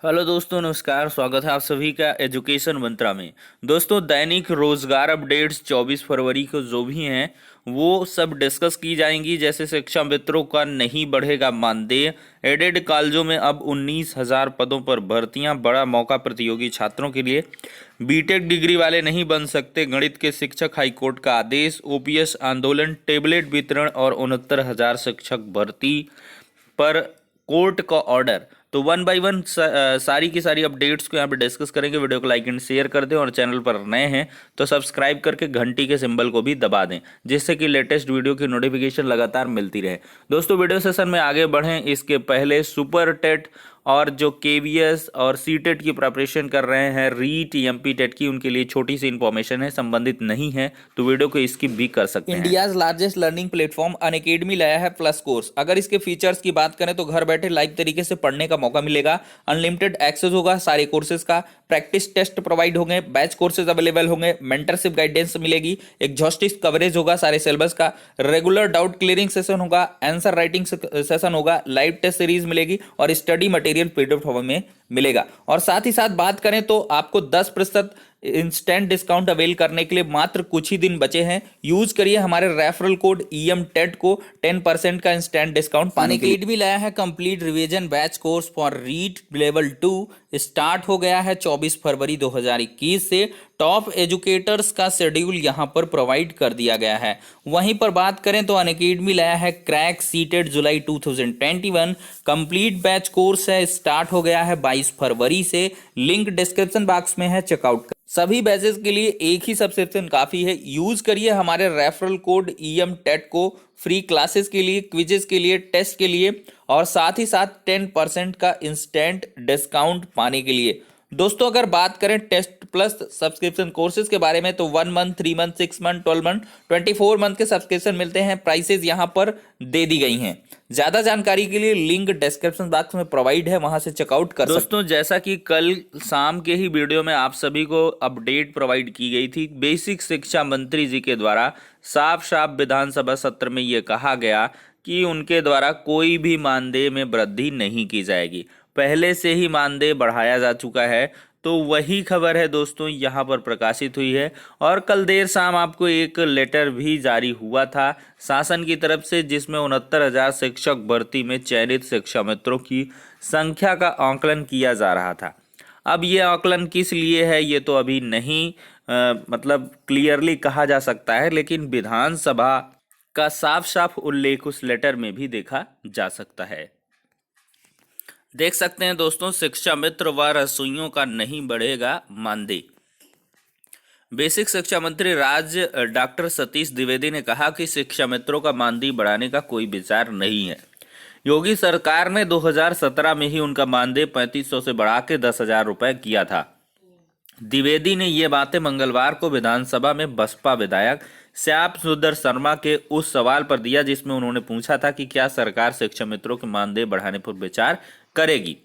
Hello दोस्तों, नमस्कार। स्वागत है आप सभी का एजुकेशन मंत्रा में। दोस्तों, दैनिक रोजगार अपडेट्स 24 फरवरी को जो भी हैं वो सब डिस्कस की जाएंगी। जैसे शिक्षा मित्रों का नहीं बढ़ेगा मानदेय, एडेड कॉलेजों में अब 19,000 पदों पर भर्तियां, बड़ा मौका प्रतियोगी छात्रों के लिए, बीटेक डिग्री वाले नहीं बन सकते गणित के शिक्षक, हाईकोर्ट का आदेश, ओपीएस आंदोलन, टेबलेट वितरण और 69,000 शिक्षक भर्ती पर कोर्ट का ऑर्डर। तो वन बाय वन सारी की सारी अपडेट्स को यहाँ पे डिस्कस करेंगे। वीडियो को लाइक एंड शेयर कर दें और चैनल पर नए हैं तो सब्सक्राइब करके घंटी के सिंबल को भी दबा दें, जिससे कि लेटेस्ट वीडियो की नोटिफिकेशन लगातार मिलती रहे। दोस्तों, वीडियो सेशन में आगे बढ़ें इसके पहले सुपर टेट और जो केवीएस और सीटेट की प्रिपरेशन कर रहे हैं, रीट एमपी टेट की, उनके लिए छोटी सी इंफॉर्मेशन है, संबंधित नहीं है तो वीडियो को स्किप भी कर सकते हैं। India's largest learning platform Unacademy लाया है प्लस कोर्स। अगर इसके फीचर्स की बात करें तो घर बैठे लाइव तरीके से पढ़ने का मौका मिलेगा, अनलिमिटेड एक्सेस होगा सारे कोर्सेज का, प्रैक्टिस टेस्ट प्रोवाइड होंगे, बैच कोर्सेज अवेलेबल होंगे, मेंटरशिप गाइडेंस मिलेगी, एग्जॉस्टिव कवरेज होगा सारे सिलेबस का, रेगुलर डाउट क्लियरिंग सेशन होगा, आंसर राइटिंग सेशन होगा, लाइव टेस्ट सीरीज मिलेगी और स्टडी मटेरियल पीडीएफ फॉर्म में मिलेगा। और साथ ही साथ बात करें तो आपको 10% इंस्टेंट डिस्काउंट अवेल करने के लिए मात्र कुछ ही दिन बचे हैं। यूज करिए हमारे रेफरल कोड ईएम टेट को 10% का इंस्टेंट डिस्काउंट पाने के लिए। भी लाया है complete revision batch course for REET level 2। Start हो गया है 24 फरवरी 2021 से। टॉप एजुकेटर्स का शेड्यूल यहां पर प्रोवाइड कर दिया गया है। वहीं पर बात करें तो अनअकैडमी लाया है क्रैक सीटेड जुलाई 2021 कंप्लीट बैच कोर्स है। स्टार्ट हो गया है 22 फरवरी से। लिंक डिस्क्रिप्शन बॉक्स में है, चेकआउट कर। सभी बैचेस के लिए एक ही सब्सक्रिप्शन काफी है। यूज करिए हमारे रेफरल कोड ईएम टेट को फ्री क्लासेस के लिए, क्विजेस के लिए, टेस्ट के लिए और साथ ही साथ 10% का इंस्टेंट डिस्काउंट पाने के लिए। दोस्तों, अगर बात करें टेस्ट प्लस सब्सक्रिप्शन कोर्सेज के बारे में तो 1 month, 3 month, 6 month, 12 month, 24 month के सब्सक्रिप्शन मिलते हैं। प्राइसेज यहां पर दे दी गई हैं। ज्यादा जानकारी के लिए लिंक डिस्क्रिप्शन बॉक्स में प्रोवाइड है, वहां से चेकआउट कर सकते हैं। दोस्तों, जैसा कि कल शाम के ही वीडियो में आप सभी को अपडेट प्रोवाइड की गई थी, बेसिक शिक्षा मंत्री जी के द्वारा साफ साफ विधानसभा सत्र में यह कहा गया कि उनके द्वारा कोई भी मानदेय में वृद्धि नहीं की जाएगी। पहले से ही मानदेय बढ़ाया जा चुका है। तो वही खबर है दोस्तों, यहाँ पर प्रकाशित हुई है। और कल देर शाम आपको एक लेटर भी जारी हुआ था शासन की तरफ से, जिसमें 69,000 शिक्षक भर्ती में चयनित शिक्षा मित्रों की संख्या का आकलन किया जा रहा था। अब ये आकलन किस लिए है ये तो अभी नहीं मतलब क्लियरली कहा जा सकता है, लेकिन विधानसभा का साफ साफ उल्लेख उस लेटर में भी देखा जा सकता है। देख सकते हैं दोस्तों, शिक्षा मित्र व रसोइयों का नहीं बढ़ेगा मानदेय। बेसिक शिक्षा मंत्री राज्य डॉक्टर सतीश द्विवेदी ने कहा कि शिक्षा मित्रों का मानदेय बढ़ाने का कोई विचार नहीं है। योगी सरकार ने 2017 में ही उनका मानदेय 3500 से बढ़ा के 10,000 रुपए किया था। द्विवेदी ने ये बातें मंगलवार को विधानसभा में बसपा विधायक श्याम सुंदर शर्मा के उस सवाल पर दिया जिसमें उन्होंने पूछा था कि क्या सरकार शिक्षा मित्रों के मानदेय बढ़ाने पर विचार करेगी।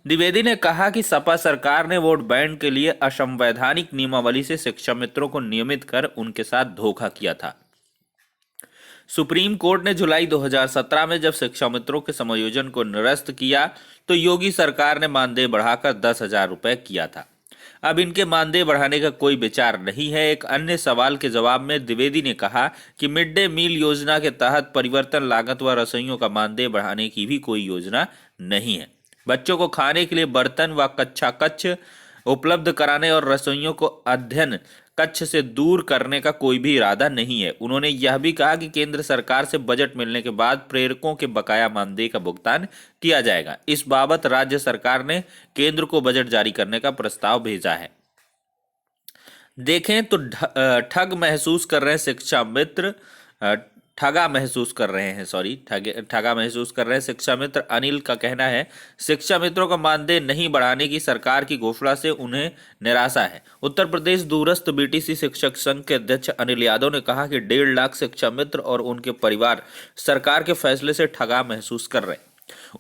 द्विवेदी ने कहा कि सपा सरकार ने वोट बैंक के लिए असंवैधानिक नियमावली से शिक्षा मित्रों को नियमित कर उनके साथ धोखा किया था। सुप्रीम कोर्ट ने जुलाई 2017 में जब शिक्षा मित्रों के समायोजन को निरस्त किया तो योगी सरकार ने मानदेय बढ़ाकर 10,000 रुपए किया था। अब इनके मानदेय बढ़ाने का कोई विचार नहीं है। एक अन्य सवाल के जवाब में द्विवेदी ने कहा कि मिड डे मील योजना के तहत परिवर्तन लागत व रसोइयों का मानदेय बढ़ाने की भी कोई योजना नहीं है। बच्चों को खाने के लिए बर्तन व कक्षा कक्ष उपलब्ध कराने और रसोइयों को अध्ययन कक्ष से दूर करने का कोई भी इरादा नहीं है। उन्होंने यह भी कहा कि केंद्र सरकार से बजट मिलने के बाद प्रेरकों के बकाया मानदेय का भुगतान किया जाएगा। इस बाबत राज्य सरकार ने केंद्र को बजट जारी करने का प्रस्ताव भेजा है। देखें तो ठग महसूस कर रहे हैं शिक्षा मित्र, ठगा महसूस कर रहे हैं शिक्षा मित्र। अनिल का कहना है शिक्षा मित्रों का मानदेय नहीं बढ़ाने की सरकार की घोषणा से उन्हें निराशा है। उत्तर प्रदेश दूरस्थ बीटीसी शिक्षक संघ के अध्यक्ष अनिल यादव ने कहा कि 1.5 लाख शिक्षा मित्र और उनके परिवार सरकार के फैसले से ठगा महसूस कर रहे हैं।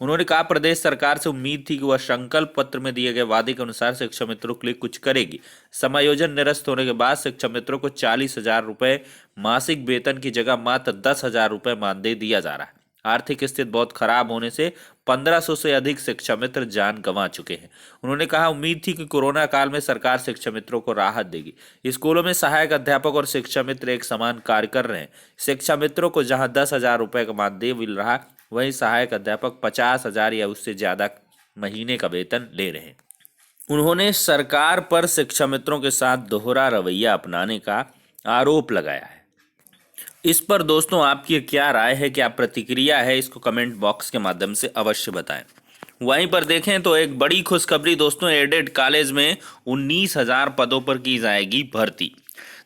उन्होंने कहा प्रदेश सरकार से उम्मीद थी कि वह संकल्प पत्र में दिए गए वादे के अनुसार शिक्षा मित्रों के लिए कुछ करेगी। समायोजन निरस्त होने के बाद शिक्षा मित्रों को 40,000 रुपए मासिक वेतन की जगह मात्र 10,000 रुपए मानदेय दिया जा रहा है। आर्थिक स्थिति बहुत खराब होने से 1500 से अधिक शिक्षा मित्र जान गंवा चुके हैं। उन्होंने कहा, उम्मीद थी कि कोरोना काल में सरकार शिक्षा मित्रों को राहत देगी। स्कूलों में सहायक अध्यापक और शिक्षा मित्र एक समान कार्य कर रहे हैं। शिक्षा मित्रों को जहां 10,000 रुपए का मानदेय मिल रहा, वहीं सहायक अध्यापक 50,000 या उससे ज्यादा महीने का वेतन ले रहे हैं। उन्होंने सरकार पर शिक्षा मित्रों के साथ दोहरा रवैया अपनाने का आरोप लगाया है। इस पर दोस्तों आपकी क्या राय है, क्या प्रतिक्रिया है, इसको कमेंट बॉक्स के माध्यम से अवश्य बताएं। वहीं पर देखें तो एक बड़ी खुशखबरी दोस्तों, एडेड कॉलेज में 19,000 पदों पर की जाएगी भर्ती।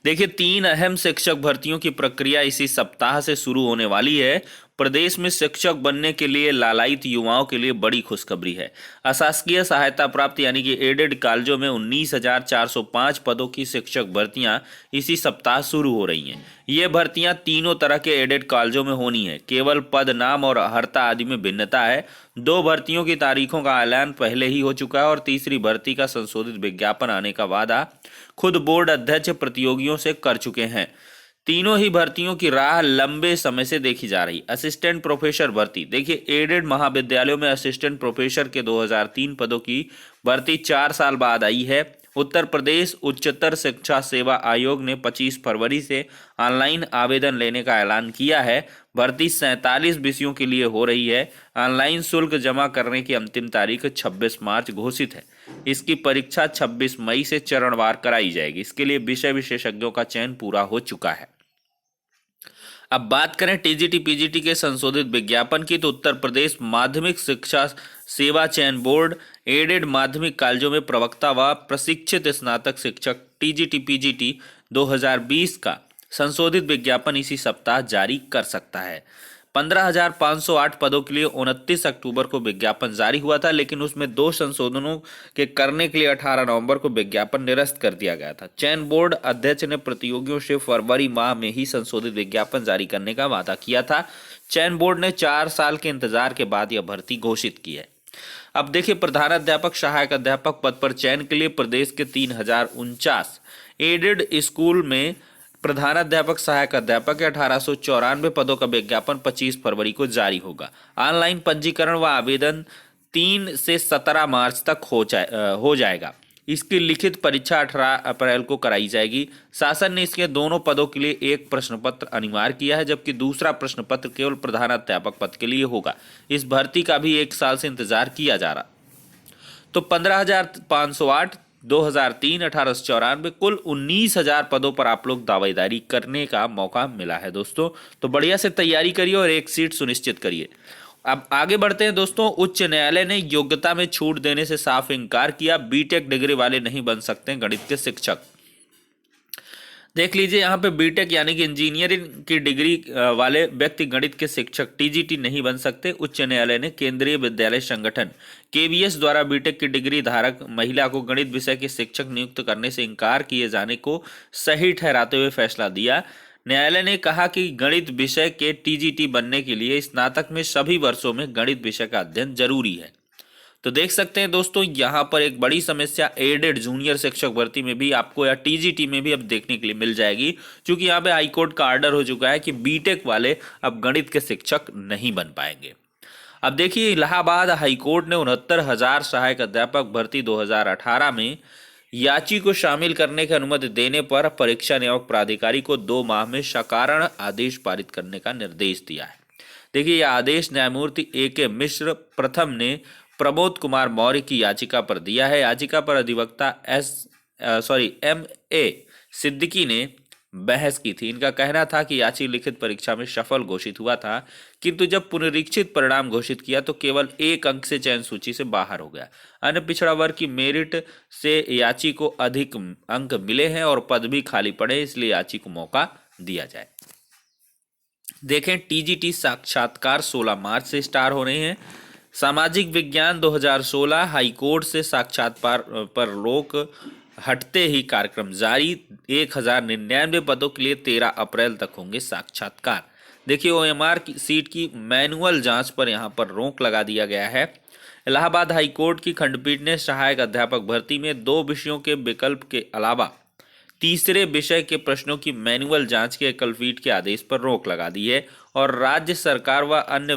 देखिए, 3 अहम शिक्षक भर्तियों की प्रक्रिया इसी सप्ताह से शुरू होने वाली है। प्रदेश में शिक्षक बनने के लिए लालायित युवाओं के लिए बड़ी खुशखबरी है। अशासकीय सहायता प्राप्त यानी कि एडेड कॉलेजों में 19,405 पदों की शिक्षक भर्तियां इसी सप्ताह शुरू हो रही हैं। ये भर्तियां तीनों तरह के एडेड कॉलेजों में होनी है। केवल पद, नाम और अर्हता आदि में भिन्नता है। 2 भर्तियों की तारीखों का ऐलान पहले ही हो चुका है और तीसरी भर्ती का संशोधित विज्ञापन आने का वादा खुद बोर्ड अध्यक्ष प्रतियोगियों से कर चुके हैं। तीनों ही भर्तियों की राह लंबे समय से देखी जा रही। असिस्टेंट प्रोफेसर भर्ती, देखिए एडेड महाविद्यालयों में असिस्टेंट प्रोफेसर के 2003 पदों की भर्ती 4 साल बाद आई है। उत्तर प्रदेश उच्चतर शिक्षा सेवा आयोग ने 25 फरवरी से ऑनलाइन आवेदन लेने का ऐलान किया है। भर्ती 47 विषयों के लिए हो रही है। ऑनलाइन शुल्क जमा करने की अंतिम तारीख 26 मार्च घोषित है। इसकी परीक्षा 26 मई से चरणवार कराई जाएगी। इसके लिए विषय विशेषज्ञों का चयन पूरा हो चुका है। अब बात करें टीजीटी पीजीटी के संशोधित विज्ञापन की, तो उत्तर प्रदेश माध्यमिक शिक्षा सेवा चयन बोर्ड एडेड माध्यमिक कॉलेजों में प्रवक्ता व प्रशिक्षित स्नातक शिक्षक टीजीटी पीजीटी 2020 का संशोधित विज्ञापन इसी सप्ताह जारी कर सकता है। 15,508 पदों के लिए 29 अक्टूबर को विज्ञापन जारी हुआ था, लेकिन उसमें 2 संशोधनों के करने के लिए 18 नवंबर को विज्ञापन निरस्त कर दिया गया था। चयन बोर्ड अध्यक्ष ने प्रतियोगियों से फरवरी माह में ही संशोधित विज्ञापन जारी करने का वादा किया था। चयन बोर्ड ने 4 साल के इंतजार के बाद यह भर्ती घोषित की है। अब देखिए, प्रधानाध्यापक सहायक अध्यापक पद पर चयन के लिए प्रदेश के 3,049 एडेड स्कूल में प्रधानाध्यापक सहायक अध्यापक के 1894 पदों का विज्ञापन 25 फरवरी को जारी होगा। ऑनलाइन पंजीकरण व आवेदन 3 से 17 मार्च तक हो जाएगा। इसकी लिखित परीक्षा 18 अप्रैल को कराई जाएगी। शासन ने इसके दोनों पदों के लिए एक प्रश्न पत्र अनिवार्य किया है, जबकि दूसरा प्रश्न पत्र केवल प्रधानाध्यापक पद के लिए होगा। इस भर्ती का भी 1 साल से इंतजार किया जा रहा। तो 15,508, 2003, 1894, कुल 19,000 पदों पर आप लोग दावेदारी करने का मौका मिला है दोस्तों। तो बढ़िया से तैयारी करिए और एक सीट सुनिश्चित करिए। अब आगे बढ़ते हैं दोस्तों। उच्च न्यायालय ने योग्यता में छूट देने से साफ इनकार किया। बीटेक डिग्री वाले नहीं बन सकते गणित के शिक्षक। देख लीजिए, यहाँ पे बीटेक यानी कि इंजीनियरिंग की डिग्री वाले व्यक्ति गणित के शिक्षक टीजीटी नहीं बन सकते। उच्च न्यायालय ने केंद्रीय विद्यालय संगठन केवीएस द्वारा बीटेक की डिग्री धारक महिला को गणित विषय के शिक्षक नियुक्त करने से इनकार किए जाने को सही ठहराते हुए फैसला दिया। न्यायालय ने कहा कि गणित विषय के टीजीटी बनने के लिए स्नातक में सभी वर्षों में गणित विषय का अध्ययन जरूरी है। तो देख सकते हैं दोस्तों, यहाँ पर एक बड़ी समस्या एडेड जूनियर शिक्षक भर्ती में भी आपको या टीजीटी में भी अब देखने के लिए मिल जाएगी, क्योंकि यहाँ पे हाईकोर्ट का ऑर्डर हो चुका है कि बीटेक वाले अब गणित के शिक्षक नहीं बन पाएंगे। अब देखिए, इलाहाबाद हाईकोर्ट ने 69,000 सहायक अध्यापक भर्ती 2018 में याची को शामिल करने की अनुमति देने पर परीक्षा नियामक प्राधिकारी को 2 माह में सकारण आदेश पारित करने का निर्देश दिया है। देखिए, यह आदेश न्यायमूर्ति ए.के. मिश्र प्रथम ने प्रमोद कुमार मौर्य की याचिका पर दिया है। याचिका पर अधिवक्ता M.A. सिद्दीकी ने बहस की थी। इनका कहना था कि याची लिखित परीक्षा में सफल घोषित हुआ था, किंतु जब पुनरीक्षित परिणाम घोषित किया तो केवल 1 अंक से चयन सूची से बाहर हो गया। अन्य पिछड़ा वर्ग की मेरिट से याची को अधिक अंक मिले हैं और पद भी खाली पड़े, इसलिए याची को मौका दिया जाए। देखें, टीजीटी साक्षात्कार 16 मार्च से स्टार्ट हो रहे हैं। सामाजिक विज्ञान 2016 हाईकोर्ट से साक्षात्कार पर रोक हटते ही कार्यक्रम जारी। 1,099 पदों के लिए 13 अप्रैल तक होंगे साक्षात्कार। देखिए, OMR की सीट की मैनुअल जांच पर यहां पर रोक लगा दिया गया है। इलाहाबाद हाईकोर्ट की खंडपीठ ने सहायक अध्यापक भर्ती में 2 विषयों के विकल्प के अलावा तीसरे विषय के प्रश्नों की मैनुअल जांच के एकलपीठ के आदेश पर रोक लगा दी है और राज्य सरकार व अन्य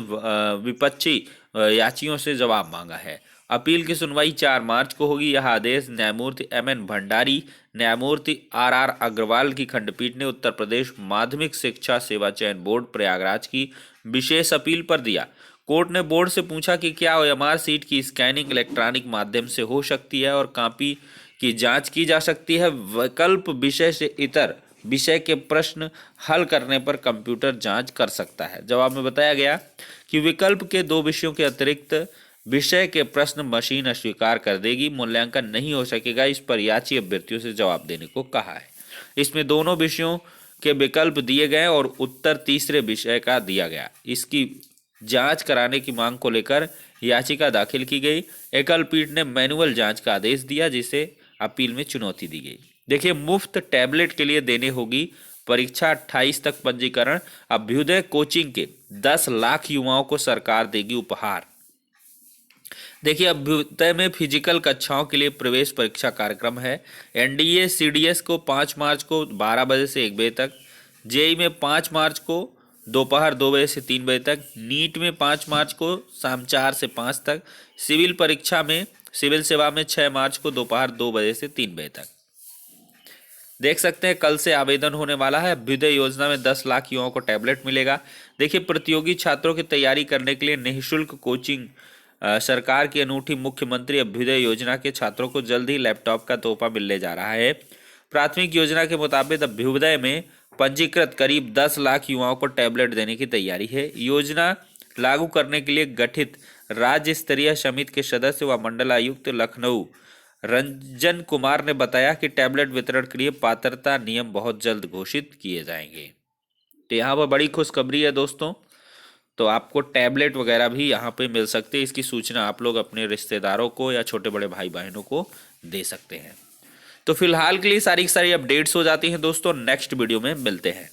विपक्षी याचियों से जवाब मांगा है। अपील की सुनवाई 4 मार्च को होगी। यह आदेश न्यायमूर्ति एम.एन. भंडारी, न्यायमूर्ति आर अग्रवाल की खंडपीठ ने उत्तर प्रदेश माध्यमिक शिक्षा सेवा चयन बोर्ड प्रयागराज की विशेष अपील पर दिया। कोर्ट ने बोर्ड से पूछा कि क्या ओएमआर सीट की स्कैनिंग इलेक्ट्रॉनिक माध्यम से हो सकती है और कॉपी की जांच की जा सकती है। विकल्प विषय से इतर विषय के प्रश्न हल करने पर कंप्यूटर जांच कर सकता है। जवाब में बताया गया कि विकल्प के 2 विषयों के अतिरिक्त विषय के प्रश्न मशीन अस्वीकार कर देगी, मूल्यांकन नहीं हो सकेगा। इस पर याची अभ्यर्थियों से जवाब देने को कहा है। इसमें दोनों विषयों के विकल्प दिए गए और उत्तर तीसरे विषय का दिया गया। इसकी जांच कराने की मांग को लेकर याचिका दाखिल की गई। एकल पीठ ने मैनुअल जांच का आदेश दिया, जिसे अपील में चुनौती दी गई। देखिए, मुफ्त टैबलेट के लिए देने होगी परीक्षा, 28 तक पंजीकरण। अभ्युदय कोचिंग के 10 लाख युवाओं को सरकार देगी उपहार। देखिए, अभ्युदय में फिजिकल कक्षाओं के लिए प्रवेश परीक्षा कार्यक्रम है। एनडीए सीडीएस को 5 मार्च को 12 बजे से 1 बजे तक, जेई में 5 मार्च को दोपहर 2 बजे से 3 बजे तक, नीट में 5 मार्च को शाम 4 से 5 तक, सिविल परीक्षा में सिविल सेवा में 6 मार्च को दोपहर 2 बजे से 3 बजे तक। देख सकते हैं कल से आवेदन होने वाला है। अभ्युदय योजना में 10 लाख युवाओं को टैबलेट मिलेगा। देखिए, प्रतियोगी छात्रों की तैयारी करने के लिए निःशुल्क कोचिंग, सरकार की अनूठी मुख्यमंत्री अभ्युदय योजना के छात्रों को जल्द ही लैपटॉप का तोहफा मिलने जा रहा है। प्राथमिक योजना के मुताबिक अभ्युदय में पंजीकृत करीब 10 लाख युवाओं को टैबलेट देने की तैयारी है। योजना लागू करने के लिए गठित राज्य स्तरीय समिति के सदस्य व मंडलायुक्त लखनऊ रंजन कुमार ने बताया कि टैबलेट वितरण के लिए पात्रता नियम बहुत जल्द घोषित किए जाएंगे। तो यहाँ पर बड़ी खुशखबरी है दोस्तों, तो आपको टैबलेट वगैरह भी यहाँ पे मिल सकते हैं। इसकी सूचना आप लोग अपने रिश्तेदारों को या छोटे बड़े भाई बहनों को दे सकते हैं। तो फिलहाल के लिए सारी अपडेट्स हो जाती हैं दोस्तों। नेक्स्ट वीडियो में मिलते हैं।